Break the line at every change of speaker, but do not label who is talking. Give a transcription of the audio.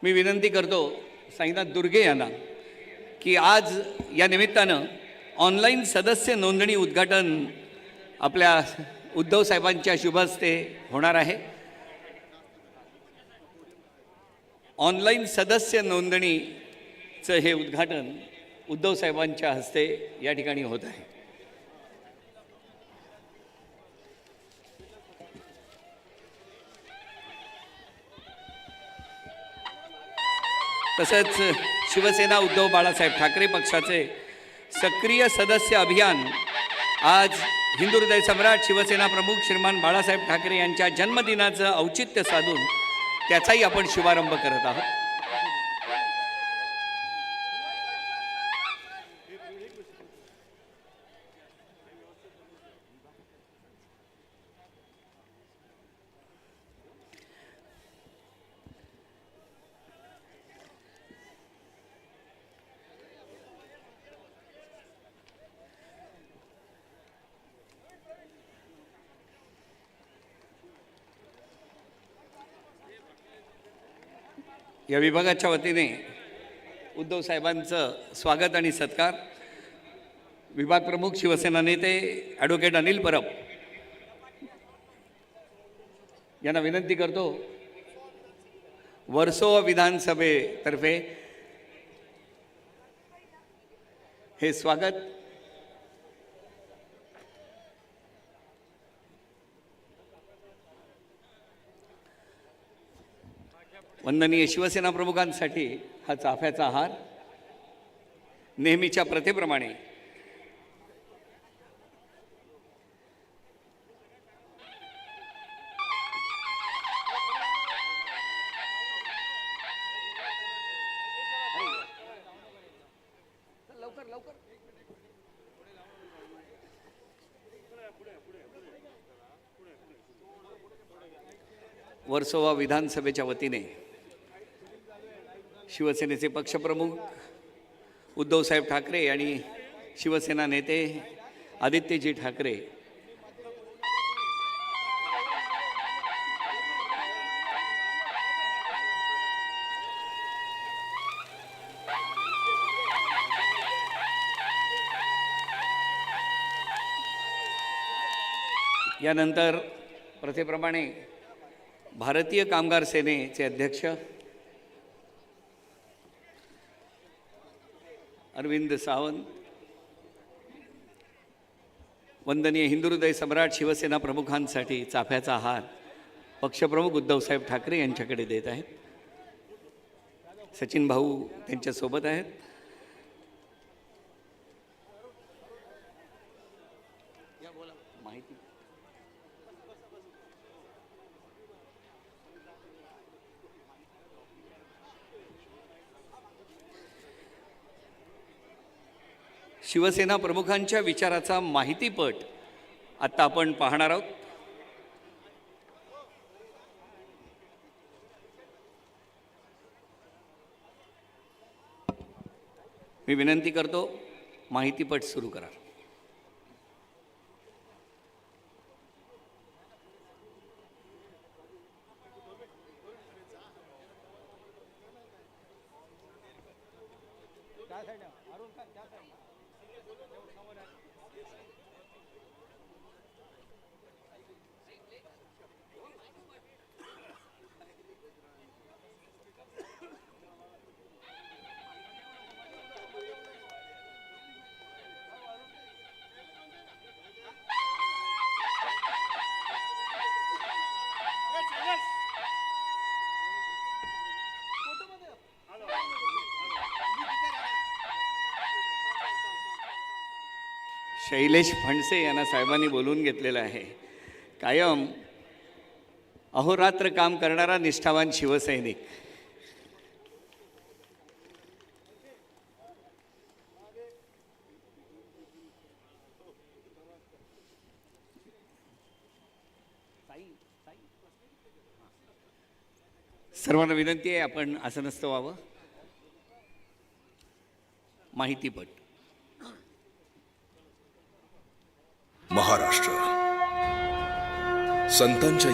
मी विनंती करतो साईनाथ दुर्गे यांना की आज या निमित्तानं ऑनलाईन सदस्य नोंदणी उद्घाटन आपल्या उद्धव साहेबांच्या शुभ हस्ते होणार आहे। ऑनलाईन सदस्य नोंदणीचं हे उद्घाटन उद्धव साहेबांच्या हस्ते या ठिकाणी होत आहे। तसंच शिवसेना उद्धव बाळासाहेब ठाकरे पक्षाचे सक्रिय सदस्य अभियान आज हिंदू हृदय सम्राट शिवसेना प्रमुख श्रीमान बाळासाहेब ठाकरे यांच्या जन्मदिनाचं औचित्य साधून त्याचाही आपण शुभारंभ करत आहोत। या विभागाच्या वतीने उद्धव साहेबांचं स्वागत आणि सत्कार विभाग प्रमुख शिवसेना नेते ॲडव्होकेट अनिल परब यांना विनंती करतो। वर्सोवा विधानसभेतर्फे हे स्वागत वंदनीय शिवसेना प्रमुखांसाठी हा चाफ्याचा हार नेहमीच्या प्रथेप्रमाणे वर्सोवा विधानसभेच्या वतीने शिवसेनेचे पक्षप्रमुख उद्धवसाहेब ठाकरे आणि शिवसेना नेते आदित्यजी ठाकरे यानंतर प्रथेप्रमाणे भारतीय कामगार सेनेचे अध्यक्ष अरविंद सावंत, वंदनीय हिंदू हृदय सम्राट शिवसेना प्रमुखांसाठी चाफ्याचा हार पक्षप्रमुख उद्धवसाहेब ठाकरे यांच्याकडे देत आहेत। सचिन भाऊ त्यांच्यासोबत आहेत। शिवसेना प्रमुखांच्या विचाराचा माहितीपट आता आपण पाहणार आहोत। मी विनंती करतो माहितीपट सुरू करा। शैलेश फणसे यांना साहेबांनी बोलवून घेतलेलं आहे। कायम अहोरात्र काम करणारा निष्ठावान शिवसैनिक सर्वांना विनंती आहे आपण आसनस्थ व्हावं। माहितीपट
महाराष्ट्र संतांच्या